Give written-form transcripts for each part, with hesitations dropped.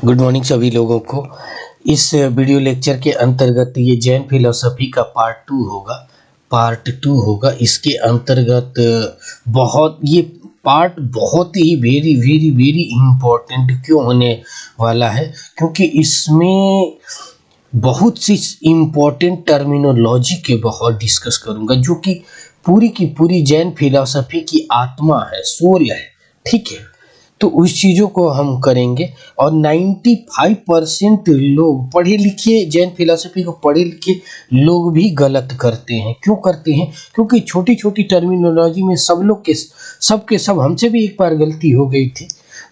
Good morning सभी लोगों को। इस वीडियो लेक्चर के अंतर्गत ये जैन फिलॉसफी का पार्ट टू होगा। इसके अंतर्गत ये पार्ट बहुत ही वेरी वेरी वेरी इम्पोर्टेंट क्यों होने वाला है, क्योंकि इसमें बहुत सी इम्पोर्टेंट टर्मिनोलॉजी के बहुत डिस्कस करूंगा, जो कि पूरी की पूरी जैन फिलॉसफी की आत्मा है, सोल है। ठीक है, तो उस चीज़ों को हम करेंगे। और 95% लोग पढ़े लिखे जैन फिलॉसफी को पढ़े लिखे लोग भी गलत करते हैं। क्यों करते हैं? क्योंकि छोटी छोटी टर्मिनोलॉजी में सब हमसे भी एक बार गलती हो गई थी।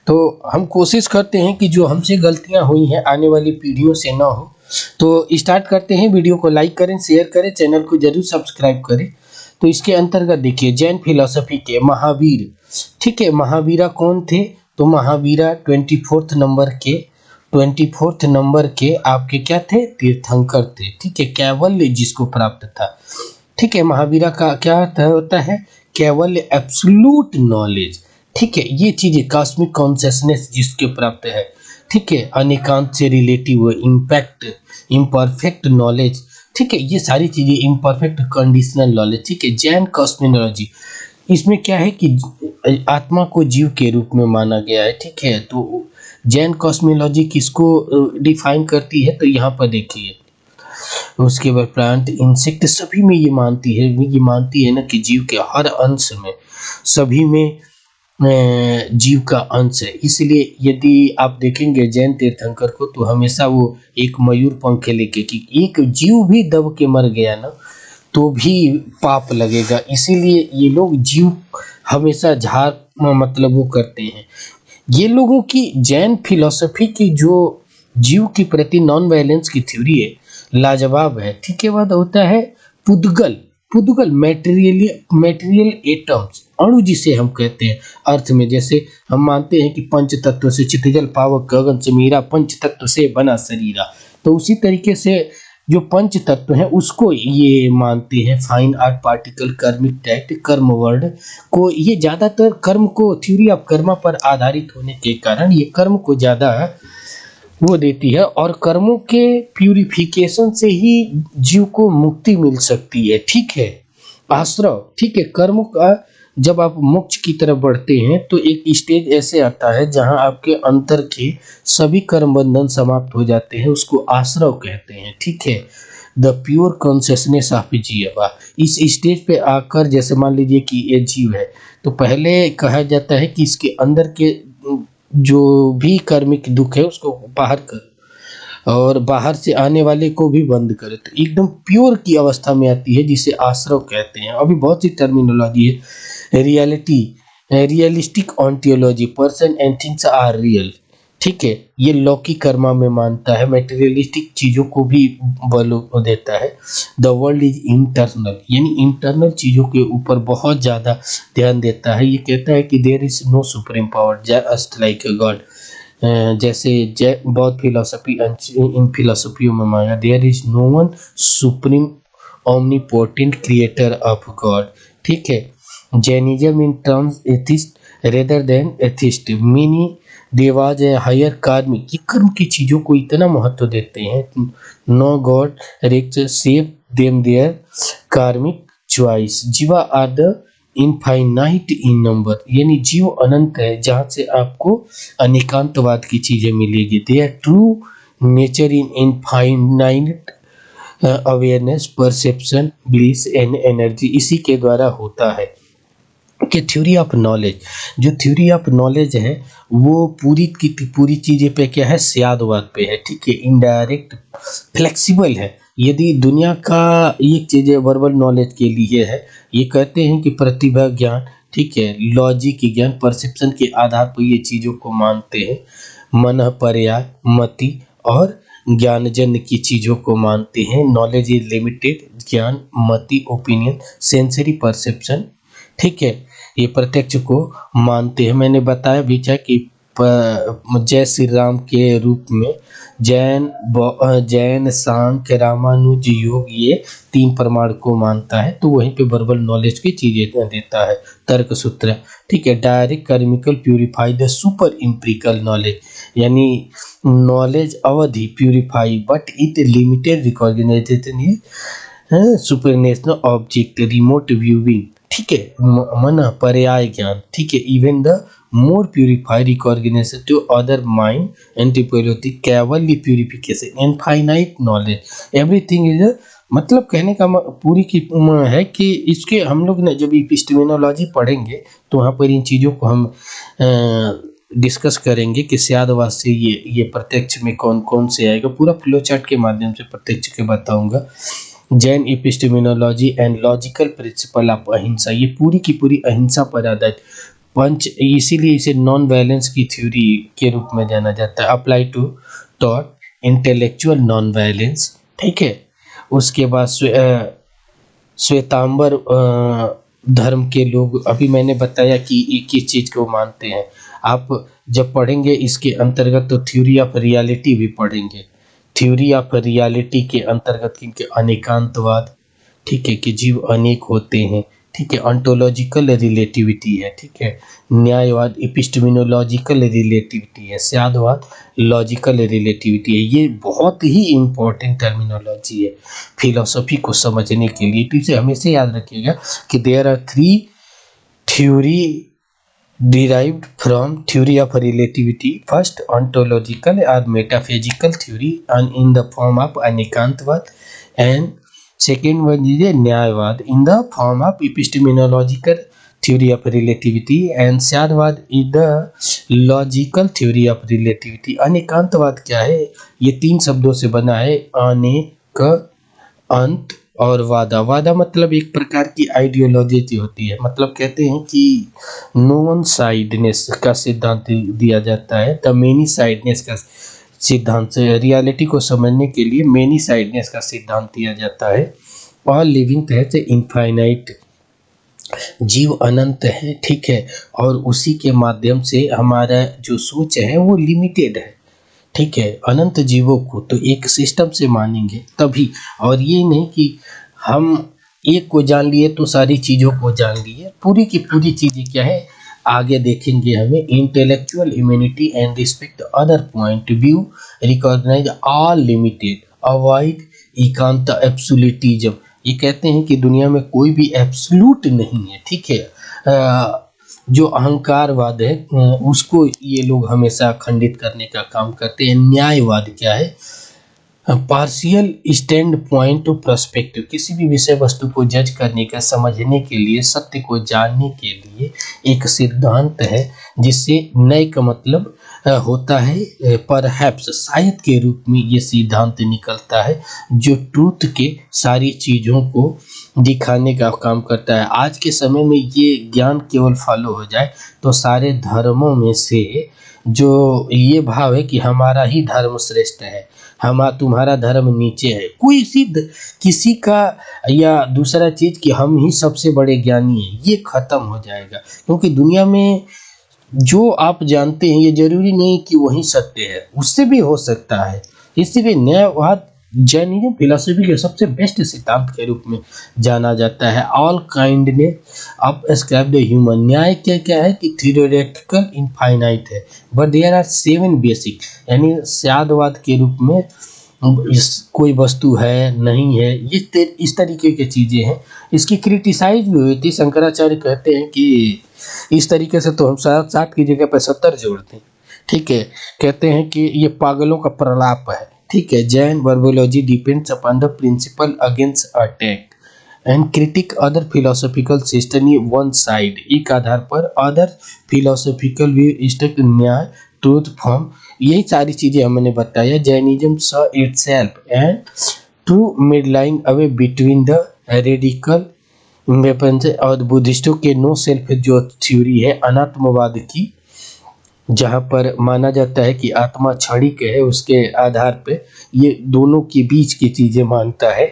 तो हम कोशिश करते हैं कि जो हमसे गलतियां हुई हैं आने वाली पीढ़ियों से ना हो। तो स्टार्ट करते हैं। वीडियो को लाइक करें, शेयर करें, चैनल को जरूर सब्सक्राइब करें। तो इसके अंतर्गत देखिए, जैन फिलॉसफी के महावीर, ठीक है, महावीरा कौन थे? तो महावीरा 24th नंबर के आपके क्या थे? तीर्थंकर थे। ठीक है, कैवल्य जिसको प्राप्त था। ठीक है, महावीरा का क्या होता है? कैवल्य, एब्सोल्यूट नॉलेज। ठीक है, ये चीजें कॉस्मिक कॉन्शियसनेस जिसके प्राप्त है। ठीक है, अनेकांत से रिलेटिव इम्पैक्ट, इम्परफेक्ट नॉलेज। ठीक है, ये सारी चीजें इम्परफेक्ट कंडीशनल नॉलेज। ठीक है, जैन कॉस्मिनोलॉजी, इसमें क्या है कि आत्मा को जीव के रूप में माना गया है। ठीक है, तो जैन कॉस्मियोलॉजी किसको डिफाइन करती है? तो यहाँ पर देखिए, उसके बाद प्लांट, इंसेक्ट सभी में ये मानती है ना कि जीव के हर अंश में, सभी में जीव का अंश है। इसलिए यदि आप देखेंगे जैन तीर्थंकर को, तो हमेशा वो एक मयूर पंख लेके, कि एक जीव भी दब के मर गया ना तो भी पाप लगेगा। इसीलिए ये लोग जीव हमेशा मतलब वो करते हैं। ये लोगों की जैन फिलॉसफी की जो जीव के प्रति नॉन वायलेंस की थ्योरी है, लाजवाब है। ठीक है, बाद होता है पुद्गल मेटेरियल एटम्स, अणु जिसे हम कहते हैं अर्थ में। जैसे हम मानते हैं कि पंच तत्व से चितजल पावक गगन से मीरा, पंच तत्व से बना शरीरा। तो उसी तरीके से जो पंच तत्व है उसको ये मानते हैं। फाइन आर्ट पार्टिकल, कर्मिक टैक्ट, कर्म वर्ड को, ये ज्यादातर कर्म को, थ्योरी ऑफ कर्मा पर आधारित होने के कारण ये कर्म को ज्यादा वो देती है, और कर्मों के प्यूरिफिकेशन से ही जीव को मुक्ति मिल सकती है। ठीक है, आश्रव, ठीक है, कर्म का जब आप मोक्ष की तरफ बढ़ते हैं तो एक स्टेज ऐसे आता है जहां आपके अंतर के सभी कर्म बंधन समाप्त हो जाते हैं, उसको आश्रव कहते हैं। ठीक है, द प्योर कॉन्शियसनेस ऑफ जीवा। इस स्टेज पे आकर, जैसे मान लीजिए कि ये जीव है, तो पहले कहा जाता है कि इसके अंदर के जो भी कर्मिक दुख है उसको बाहर कर, और बाहर से आने वाले को भी बंद करे, तो एकदम प्योर की अवस्था में आती है, जिसे आश्रव कहते हैं। अभी बहुत सी टर्मिनोलॉजी है। Realistic ontology, person and things are real. ठीक है, ये लौकिक कर्मा में मानता है, मेटेरियलिस्टिक चीजों को भी बल देता है। द वर्ल्ड इज इंटरनल, यानी इंटरनल चीजों के ऊपर बहुत ज्यादा ध्यान देता है। ये कहता है कि there is no supreme power just like a god. जैसे बौद्ध फिलोसफी, इन फिलोसफियों में माना, there is no one supreme omnipotent creator of god. ठीक है, Jainism in terms atheist rather than atheist, meaning देवाज है हायर कार्मिक, ये कर्म की चीजों को इतना महत्व देते हैं। नो गॉड रेक्ट save them their karmic choice, jiva are the infinite in number, यानी जीव अनंत है जहां से आपको अनेकांतवाद की चीजें मिलेगी। They are true nature in infinite awareness, perception, bliss and energy, इसी के द्वारा होता है। कि थ्योरी ऑफ नॉलेज, जो थ्योरी ऑफ नॉलेज है वो पूरी की पूरी चीजें पे क्या है? स्यादवाद पे है। ठीक है, इनडायरेक्ट, फ्लेक्सिबल है। यदि दुनिया का ये चीजें वर्बल नॉलेज के लिए है, ये कहते हैं कि प्रतिभा ज्ञान, ठीक है, लॉजिक ज्ञान, परसेप्शन के आधार पर ये चीजों को मानते हैं। मन, पर्याय, मति और ज्ञानजन्य की चीजों को मानते हैं। नॉलेज इज लिमिटेड, ज्ञान, मति, ओपिनियन, सेंसरी परसेप्शन। ठीक है, ये प्रत्यक्ष को मानते हैं। मैंने बताया भी था कि जय श्री राम के रूप में जैन सांख्य रामानुज योग ये 3 प्रमाण को मानता है, तो वहीं पे वर्बल नॉलेज की चीजें देता है। तर्क सूत्र, ठीक है। Direct karmical purify the super empirical knowledge, यानी नॉलेज अवधि purify but it limited recognization supernational object remote viewing, ठीक है। मन पर्याय ज्ञान, ठीक है। Even the more purify recognition to other mind एंटीपोलियोटी कैवली purification infinite knowledge everything is, मतलब कहने का पूरी की है कि इसके हम लोग ने जब एपिस्टेमोलॉजी पढ़ेंगे तो वहाँ पर इन चीज़ों को हम डिस्कस करेंगे कि स्यादवाद से ये प्रत्यक्ष में कौन कौन से आएगा, पूरा फ्लो चार्ट के माध्यम से प्रत्यक्ष के बताऊंगा। Jain epistemology and logical principle of अहिंसा, ये पूरी की पूरी अहिंसा पर आधारित पंच, इसीलिए इसे नॉन वायलेंस की थ्योरी के रूप में जाना जाता है। Apply to thought intellectual non violence, ठीक है। उसके बाद श्वेतांबर धर्म के लोग, अभी मैंने बताया कि किस चीज़ को मानते हैं। आप जब पढ़ेंगे इसके अंतर्गत तो थ्योरी ऑफ रियलिटी भी पढ़ेंगे। थ्योरी ऑफ रियलिटी के अंतर्गत किनके, अनेकांतवाद, ठीक है, कि जीव अनेक होते हैं, ठीक है। ऑन्टोलॉजिकल रिलेटिविटी है, ठीक है। न्यायवाद एपिस्टेमोलॉजिकल रिलेटिविटी है। स्यादवाद लॉजिकल रिलेटिविटी है। ये बहुत ही इम्पोर्टेंट टर्मिनोलॉजी है फिलोसफी को समझने के लिए, तो इसे हमेशा याद रखिएगा कि there are 3 theory derived from theory of relativity. First, ontological or metaphysical theory and in the form of anekantvada, and second one is न्यायवाद in the form of epistemological theory of relativity, and स्यादवाद is the logical theory of relativity. अनेकांतवाद क्या है? ये 3 शब्दों से बना है, अनेक, अंत और वादा। वादा मतलब एक प्रकार की आइडियोलॉजी होती है, मतलब कहते हैं कि नो वन साइडनेस का सिद्धांत दिया जाता है। द मेनी साइडनेस का सिद्धांत से रियलिटी को समझने के लिए मेनी साइडनेस का सिद्धांत दिया जाता है। ऑल लिविंग है इनफाइनाइट, जीव अनंत है, ठीक है, और उसी के माध्यम से हमारा जो सोच है वो लिमिटेड है, ठीक है। अनंत जीवों को तो एक सिस्टम से मानेंगे तभी, और ये नहीं कि हम एक को जान लिए तो सारी चीज़ों को जान लिए। पूरी की पूरी चीज़ें क्या है आगे देखेंगे हमें। Intellectual immunity and respect other point view, recognise all limited, avoid एकांत एब्सोल्यूटिज्म। ये कहते हैं कि दुनिया में कोई भी एब्सोल्यूट नहीं है, ठीक है। जो अहंकारवाद है उसको ये लोग हमेशा खंडित करने का काम करते हैं। न्यायवाद क्या है? Partial stand point two perspective, किसी भी विषय वस्तु को जज करने का, समझने के लिए, सत्य को जानने के लिए एक सिद्धांत है जिससे नए का मतलब होता है परहैप्स, शायद के रूप में ये सिद्धांत निकलता है जो ट्रूथ के सारी चीज़ों को दिखाने का काम करता है। आज के समय में ये ज्ञान केवल फॉलो हो जाए तो सारे धर्मों में से जो ये भाव है कि हमारा ही धर्म श्रेष्ठ है, तुम्हारा धर्म नीचे है, कोई सिद्ध किसी का या दूसरा चीज़ कि हम ही सबसे बड़े ज्ञानी हैं, ये खत्म हो जाएगा। क्योंकि दुनिया में जो आप जानते हैं ये जरूरी नहीं कि वही सत्य है, उससे भी हो सकता है। इसीलिए न्यायवाद जैनिज्म फिलॉसफी के सबसे बेस्ट सिद्धांत के रूप में जाना जाता है। All kindness of ascribed human, न्याय क्या क्या है कि थ्योरेटिकल इनफाइनाइट है बट देयर आर 7 बेसिक, यानी स्यादवाद के रूप में कोई वस्तु है नहीं है, ये इस तरीके की चीज़ें हैं। इसकी क्रिटिसाइज भी हुई थी। शंकराचार्य कहते हैं कि इस तरीके से तो हम 60 की जगह पर 70 जोड़ते हैं, ठीक है। कहते हैं कि ये पागलों का प्रलाप है, ठीक है। Jain verbology depends upon the principle against attack and critic other philosophical system in one side, एक आधार पर other philosophical view state Nyaya truth form, यही सारी चीज़ें हमने बताया। Jainism saw itself and to midline away between the radical weapons, और बुद्धिस्टों के नो सेल्फ जो थ्योरी है अनात्मवाद की, जहाँ पर माना जाता है कि आत्मा क्षणिक है, उसके आधार पे ये दोनों के बीच की चीज़ें मानता है।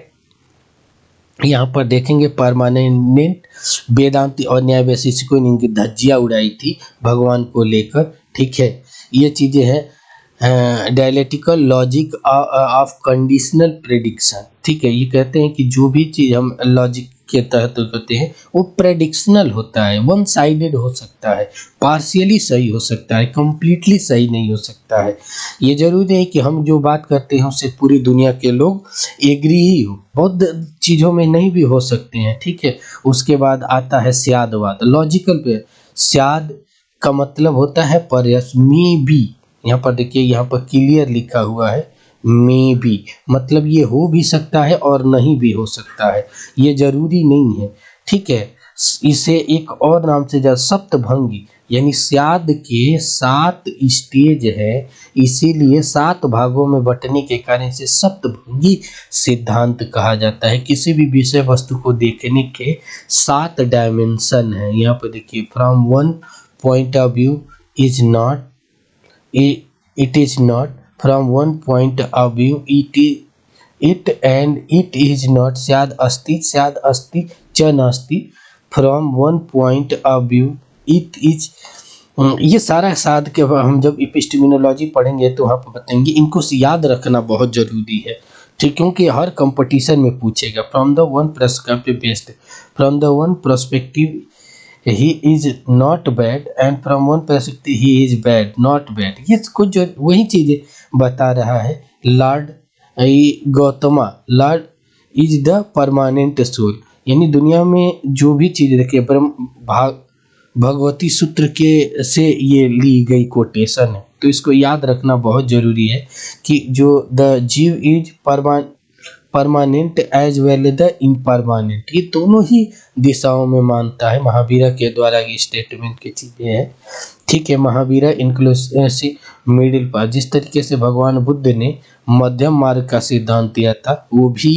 यहाँ पर देखेंगे परमानेंट वेदांती और न्याय वैशेषिकों ने इनकी धज्जियाँ उड़ाई थी भगवान को लेकर, ठीक है। ये चीज़ें हैं dialectical logic of conditional prediction. ठीक है, ये कहते हैं कि जो भी चीज़ हम लॉजिक के तहत करते हैं वो प्रेडिक्शनल होता है, वन साइडेड हो सकता है, पार्शियली सही हो सकता है, कंप्लीटली सही नहीं हो सकता है। ये जरूरी है कि हम जो बात करते हैं उससे पूरी दुनिया के लोग एग्री ही हो, बहुत चीज़ों में नहीं भी हो सकते हैं। ठीक है, उसके बाद आता है स्यादवाद, लॉजिकल पे स्याद का मतलब होता है प्रयास, मे बी, यहाँ पर देखिए, यहाँ पर क्लियर लिखा हुआ है मे बी, मतलब ये हो भी सकता है और नहीं भी हो सकता है, ये जरूरी नहीं है। ठीक है, इसे एक और नाम से सप्तभंगी, यानी स्याद के 7 स्टेज है, इसीलिए 7 भागों में बंटने के कारण इसे सप्तभंगी सिद्धांत कहा जाता है। किसी भी विषय वस्तु को देखने के 7 डायमेंशन है। यहाँ पर देखिए, from one point of view is not, it is not, from one point of view it and it is not, स्याद अस्ति च नास्ति, from one point of view it is, ये सारा साध के हम जब एपिस्टेमोलॉजी पढ़ेंगे तो वहाँ पर बताएंगे, इनको याद रखना बहुत जरूरी है। ठीक, क्योंकि हर कंपटीशन में पूछेगा। From the one perspective based, from the one perspective he is not bad and from one perspective he is bad not bad, ये कुछ जो वही चीजें बता रहा है। Lord Gautama, lord is the permanent soul, यानी दुनिया में जो भी चीज देखिए भगवती सूत्र के से ये ली गई कोटेशन है, तो इसको याद रखना बहुत जरूरी है कि जो the jiva is permanent as well the impermanent, ये दोनों ही दिशाओं में मानता है। महावीरा के द्वारा ये स्टेटमेंट की चीजें हैं। ठीक है, महावीरा इंक्लूसिव मिडिल पाथ, जिस तरीके से भगवान बुद्ध ने मध्यम मार्ग का सिद्धांत दिया था, वो भी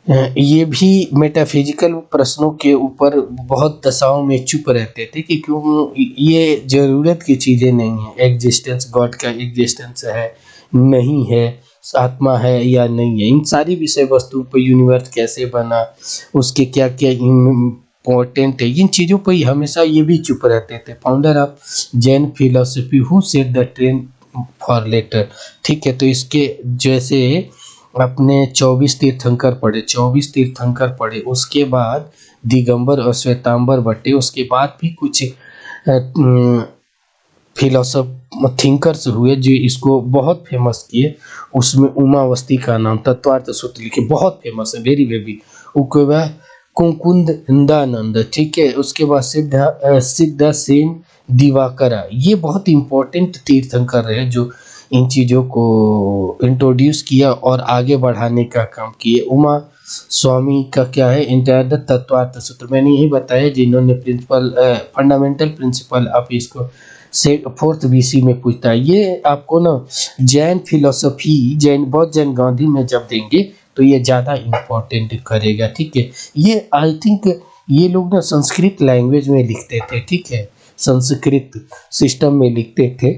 ये भी मेटाफिजिकल प्रश्नों के ऊपर बहुत दशाओं में चुप रहते थे कि क्यों, ये जरूरत की चीजें नहीं है, एग्जिस्टेंस, गॉड का एग्जिस्टेंस है नहीं है, आत्मा है या नहीं है, इन सारी विषय वस्तुओं पर, यूनिवर्स कैसे बना, उसके क्या क्या इम्पोर्टेंट है, इन चीज़ों पर ही हमेशा ये भी चुप रहते थे। Founder of Jain philosophy who set the train for later. ठीक है, तो इसके जैसे अपने 24 तीर्थंकर पढ़े, उसके बाद दिगंबर और श्वेतांबर बटे, उसके बाद भी कुछ थिंकर्स हुए जो इसको बहुत फेमस किए। उसमें उमावस्ती का नाम तत्वार्थ सूत्र लिखे, बहुत फेमस है, वेरी वेरी। उसके बाद कुंकुंदानंद, ठीक है, उसके बाद सिद्ध सेन दिवाकरा, ये बहुत इंपॉर्टेंट तीर्थंकर है जो इन चीज़ों को इंट्रोड्यूस किया और आगे बढ़ाने का काम किए। उमा स्वामी का क्या है, इंटायर द तत्वार्थ सूत्र, मैंने यही बताया, जिन्होंने फंडामेंटल प्रिंसिपल ऑफ इसको से 4th BC में पूछता है। ये आपको ना जैन फिलोसफी, बौद्ध जैन गांधी में जब देंगे तो ये ज़्यादा इम्पोर्टेंट करेगा। ठीक है, ये आई थिंक ये लोग ना संस्कृत लैंग्वेज में लिखते थे। ठीक है, संस्कृत सिस्टम में लिखते थे,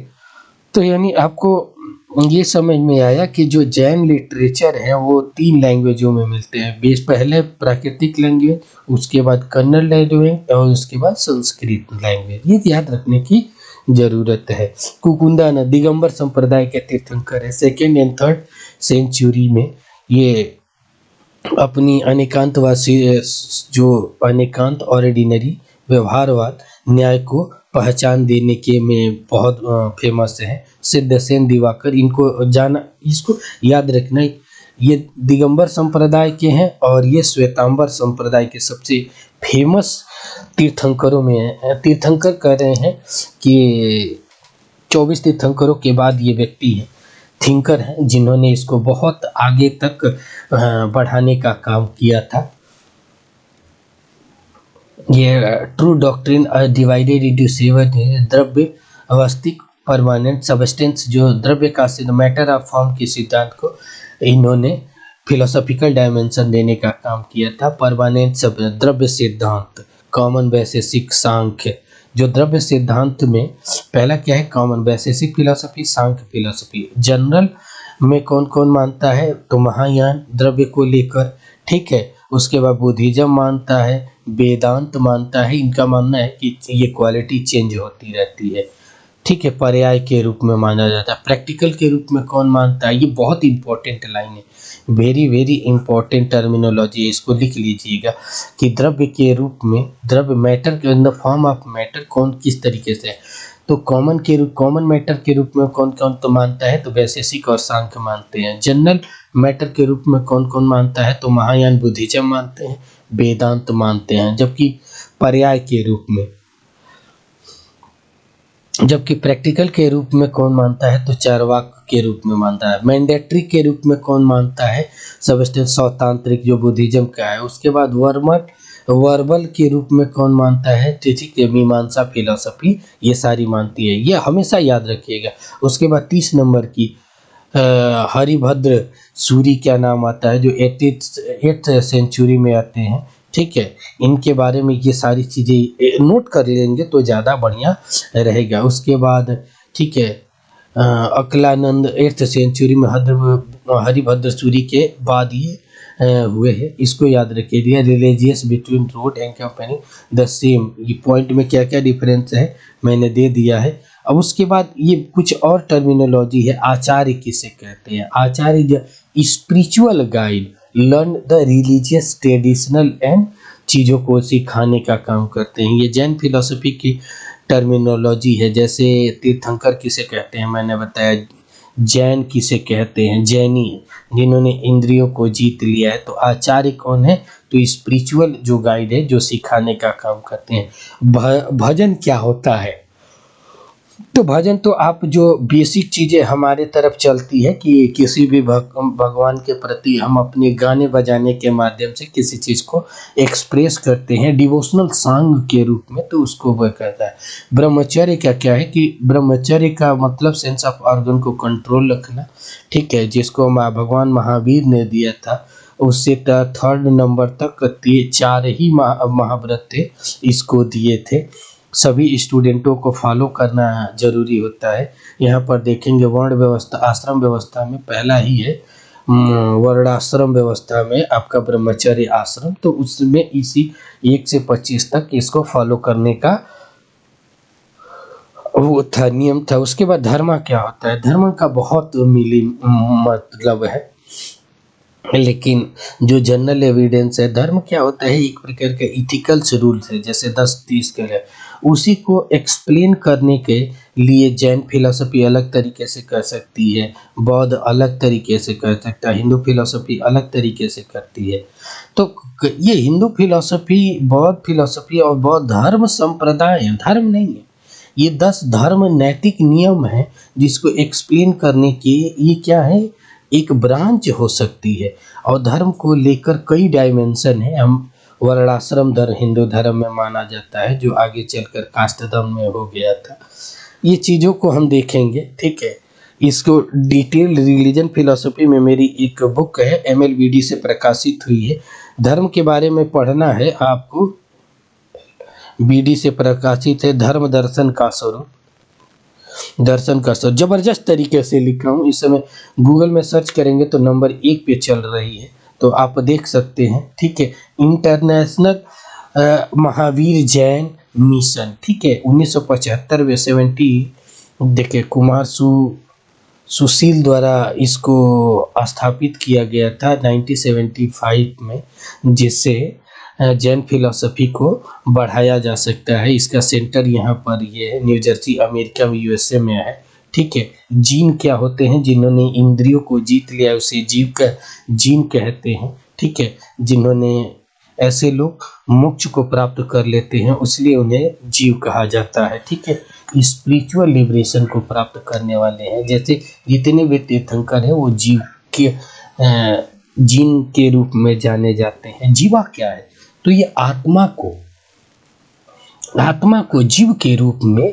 तो यानी आपको ये समझ में आया कि जो जैन लिटरेचर है वो 3 लैंग्वेजों में मिलते हैं। पहले प्राकृतिक लैंग्वेज, उसके बाद कन्नड़ लैंग्वेज और उसके बाद संस्कृत लैंग्वेज, ये याद रखने की जरूरत है। कुकुंदानंद दिगंबर संप्रदाय के तीर्थंकर है। 2nd and 3rd सेंचुरी में ये अपनी अनेकांतवासी जो अनेकांत ऑर्डिनरी व्यवहारवाद न्याय को पहचान देने के में बहुत फेमस है। सिद्धसेन दिवाकर, इनको जाना, इसको याद रखना, ये दिगंबर संप्रदाय के हैं और ये श्वेतांबर संप्रदाय के सबसे फेमस तीर्थंकरों में है। तीर्थंकर कह रहे हैं कि 24 तीर्थंकरों के बाद ये व्यक्ति है, थिंकर हैं, जिन्होंने इसको बहुत आगे तक बढ़ाने का काम किया था। ये ट्रू डॉक्ट्रिन डिवाइडेड इनटू 7 द्रव्य, अवस्थिक, परमानेंट, सब्सटेंस, जो द्रव्य का मैटर ऑफ फॉर्म के सिद्धांत को इन्होंने फिलोसॉफिकल डायमेंशन देने का काम किया था। परमानेंट सब द्रव्य सिद्धांत, कॉमन वैशेषिक, सांख्य, जो द्रव्य सिद्धांत में पहला क्या है, कॉमन वैशेषिक फिलोसफी, सांख्य फिलोसफी। जनरल में कौन कौन मानता है, तो महायान द्रव्य को लेकर, ठीक है। उसके बाद बुद्धिज्म मानता है, वेदांत मानता है, इनका मानना है कि ये क्वालिटी चेंज होती रहती है। ठीक है, पर्याय के रूप में माना जाता है। प्रैक्टिकल के रूप में कौन मानता है? ये बहुत इंपॉर्टेंट लाइन है, वेरी वेरी इंपॉर्टेंट टर्मिनोलॉजी है, इसको लिख लीजिएगा कि द्रव्य के रूप में, द्रव्य matter in the form of matter कौन किस तरीके से है। तो कॉमन मैटर के रूप में कौन कौन तो मानता है? तो वैशेषिक और सांख्य मानते हैं। जनरल मैटर के रूप में कौन कौन मानता है? तो महायान बुद्धिज्म मानते हैं, वेदांत मानते हैं। जबकि प्रैक्टिकल के रूप में कौन मानता है? तो चार्वाक के रूप में मानता है। मैंडेटरी के रूप में कौन मानता है? सबस्टेंस स्वतांत्रिक, जो बुद्धिज्म का है। उसके बाद वर्बल के रूप में कौन मानता है? ठीक है, मीमांसा फिलोसफी ये सारी मानती है, ये हमेशा याद रखिएगा। उसके बाद 30 नंबर की हरिभद्र सूरी क्या नाम आता है, जो 8th सेंचुरी में आते हैं। ठीक है, इनके बारे में ये सारी चीज़ें नोट कर लेंगे तो ज़्यादा बढ़िया रहेगा। उसके बाद ठीक है, अकलानंद 8th सेंचुरी में हरिभद्र सूरी के बाद ये हुए हैं, इसको याद रखिए। Religious between road and company the same, ये पॉइंट में क्या क्या डिफरेंस है मैंने दे दिया है। अब उसके बाद ये कुछ और टर्मिनोलॉजी है। आचार्य किसे कहते हैं? आचार्य spiritual guide, learn the religious traditional and चीज़ों को सिखाने का काम करते हैं। ये जैन फिलोसफी की टर्मिनोलॉजी है। जैसे तीर्थंकर किसे कहते हैं मैंने बताया, जैन किसे कहते हैं? जैनी, जिन्होंने इंद्रियों को जीत लिया है। तो आचार्य कौन है? तो स्पिरिचुअल जो गाइड है, जो सिखाने का काम करते हैं। भजन क्या होता है? तो भजन तो आप जो बेसिक चीज़ें हमारे तरफ चलती है कि किसी भी भगवान के प्रति हम अपने गाने बजाने के माध्यम से किसी चीज़ को एक्सप्रेस करते हैं डिवोशनल सॉन्ग के रूप में, तो उसको वह कहता है। ब्रह्मचर्य का क्या है कि ब्रह्मचर्य का मतलब सेंस ऑफ ऑर्गन को कंट्रोल रखना। ठीक है, जिसको भगवान महावीर ने दिया था। उससे 3rd नंबर तक 4 ही महाव्रत थे, इसको दिए थे। सभी स्टूडेंटों को फॉलो करना जरूरी होता है। यहाँ पर देखेंगे वर्ण व्यवस्था, आश्रम व्यवस्था में पहला ही है वर्णाश्रम व्यवस्था में आपका ब्रह्मचर्य आश्रम, तो उसमें इसी 1 से 25 तक इसको फॉलो करने का वो था, नियम था। उसके बाद धर्म क्या होता है? धर्म का बहुत मिली मतलब है, लेकिन जो जनरल एविडेंस है, धर्म क्या होता है? एक प्रकार के इथिकल्स रूल्स है, जैसे 10-30 के है। उसी को एक्सप्लेन करने के लिए जैन फिलोसफी अलग तरीके से कर सकती है, बौद्ध अलग तरीके से कर सकता है, हिंदू फिलोसफी अलग तरीके से करती है। तो ये हिंदू फिलोसफी, बौद्ध फिलोसफी और बौद्ध धर्म संप्रदाय है, धर्म नहीं है। ये 10 धर्म नैतिक नियम है जिसको एक्सप्लेन करने के ये क्या है, एक ब्रांच हो सकती है। और धर्म को लेकर कई डायमेंशन है। हम वर्णाश्रम धर्म हिंदू धर्म में माना जाता है, जो आगे चलकर कास्ट धर्म में हो गया था। ये चीज़ों को हम देखेंगे। ठीक है, इसको डिटेल रिलीजन फिलोसफी में मेरी एक बुक है, MLVD से प्रकाशित हुई है। धर्म के बारे में पढ़ना है आपको, BD से प्रकाशित है, धर्म दर्शन का स्वरूप, जबरदस्त तरीके से लिखा हूँ। इस समय गूगल में सर्च करेंगे तो नंबर 1 पे चल रही है, तो आप देख सकते हैं। ठीक है, इंटरनेशनल महावीर जैन मिशन, ठीक है, 1975 में 70 देखिए कुमार सुशील द्वारा इसको स्थापित किया गया था 1975 में, जिससे जैन फिलोसफी को बढ़ाया जा सकता है। इसका सेंटर यहाँ पर ये है, न्यू जर्सी अमेरिका में, USA में है। ठीक है, जीन क्या होते हैं? जिन्होंने इंद्रियों को जीत लिया उसे जीव का जीन कहते हैं। ठीक है, जिन्होंने ऐसे लोग मोक्ष को प्राप्त कर लेते हैं, इसलिए उन्हें जीव कहा जाता है। ठीक है, स्पिरिचुअल लिबरेशन को प्राप्त करने वाले हैं। जैसे जितने भी तीर्थंकर हैं वो जीव के जीन के रूप में जाने जाते हैं। जीवा क्या है? तो ये आत्मा को जीव के रूप में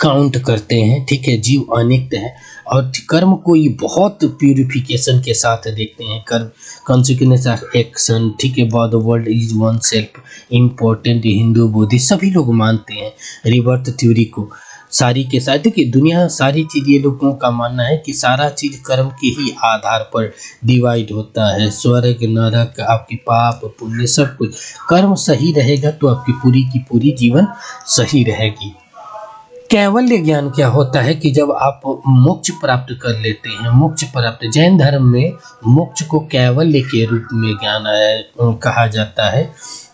काउंट करते हैं। ठीक है, जीव अनित्य है और कर्म को ये बहुत प्यूरिफिकेशन के साथ देखते हैं। कर्म कॉन्सिक्वेंस ऑफ एक्शन। ठीक है, the world is one self important, Hindu Buddhist सभी लोग मानते हैं रिबर्थ थ्योरी को। सारी के साथ देखिए दुनिया सारी चीज़, ये लोगों का मानना है कि सारा चीज़ कर्म के ही आधार पर डिवाइड होता है। स्वर्ग नरक, आपके पाप पुण्य सब कुछ, कर्म सही रहेगा तो आपकी पूरी की पूरी जीवन सही रहेगी। कैवल्य ज्ञान क्या होता है कि जब आप मोक्ष प्राप्त कर लेते हैं, मोक्ष प्राप्त, जैन धर्म में मोक्ष को कैवल्य के रूप में ज्ञान कहा जाता है।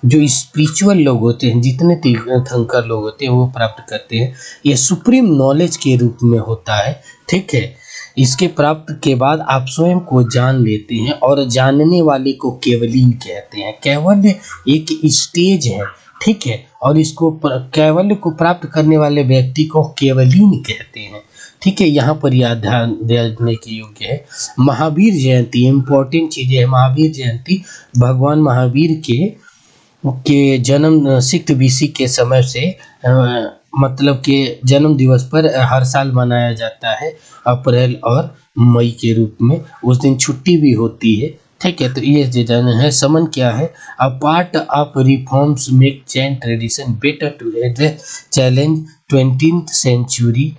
जो स्पिरिचुअल लोग होते हैं, जितने तीर्थंकर लोग होते हैं, वो प्राप्त करते हैं। ये सुप्रीम नॉलेज के रूप में होता है, ठीक है। इसके प्राप्त के बाद आप स्वयं को जान लेते हैं और जानने वाले को केवलीन कहते हैं। कैवल्य एक स्टेज है, ठीक है, और इसको कैवल्य को प्राप्त करने वाले व्यक्ति को केवलीन कहते हैं, ठीक है। यहाँ पर यह ध्यान देने के योग्य है। महावीर जयंती इम्पोर्टेंट चीज़ें है। महावीर जयंती भगवान महावीर के जन्म 6 BC के समय से मतलब के जन्म दिवस पर हर साल मनाया जाता है, अप्रैल और मई के रूप में। उस दिन छुट्टी भी होती है, ठीक है। तो ये जो है समन क्या है, a part of reforms make Jain tradition better to challenge 20th century,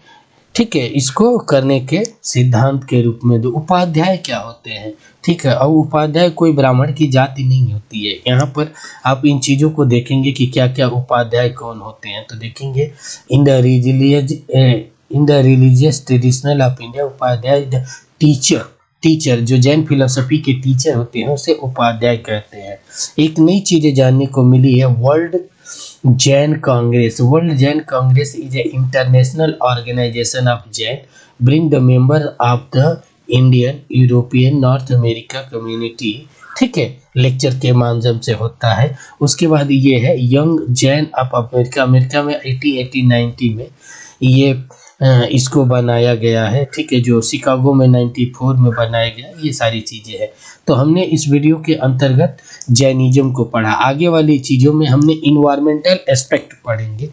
ठीक है। इसको करने के सिद्धांत के रूप में। दो उपाध्याय क्या होते हैं, ठीक है। और उपाध्याय कोई ब्राह्मण की जाति नहीं होती है। यहाँ पर आप इन चीज़ों को देखेंगे कि क्या क्या उपाध्याय कौन होते हैं, तो देखेंगे in the religious traditional of India, Upadhyaya teacher जो जैन फिलोसफी के टीचर होते हैं उसे उपाध्याय कहते हैं। एक नई चीज़ें जानने को मिली है, World Jain Congress is a international organisation of Jain, bring the member of the Indian, European, North America community, ठीक है, लेक्चर के माध्यम से होता है। उसके बाद ये है यंग जैन ऑफ अमेरिका में 1880-90 में ये इसको बनाया गया है, ठीक है, जो शिकागो में 94 में बनाया गया। ये सारी चीज़ें हैं। तो हमने इस वीडियो के अंतर्गत जैनिज्म को पढ़ा। आगे वाली चीज़ों में हमने इन्वायरमेंटल एस्पेक्ट पढ़ेंगे।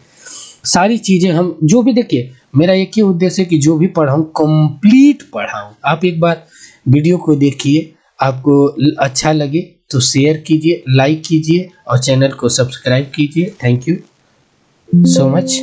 सारी चीज़ें हम जो भी, देखिए मेरा एक ही उद्देश्य है कि जो भी पढ़ाऊँ कंप्लीट पढ़ाऊँ। आप एक बार वीडियो को देखिए, आपको अच्छा लगे तो शेयर कीजिए, लाइक कीजिए और चैनल को सब्सक्राइब कीजिए। Thank you so much.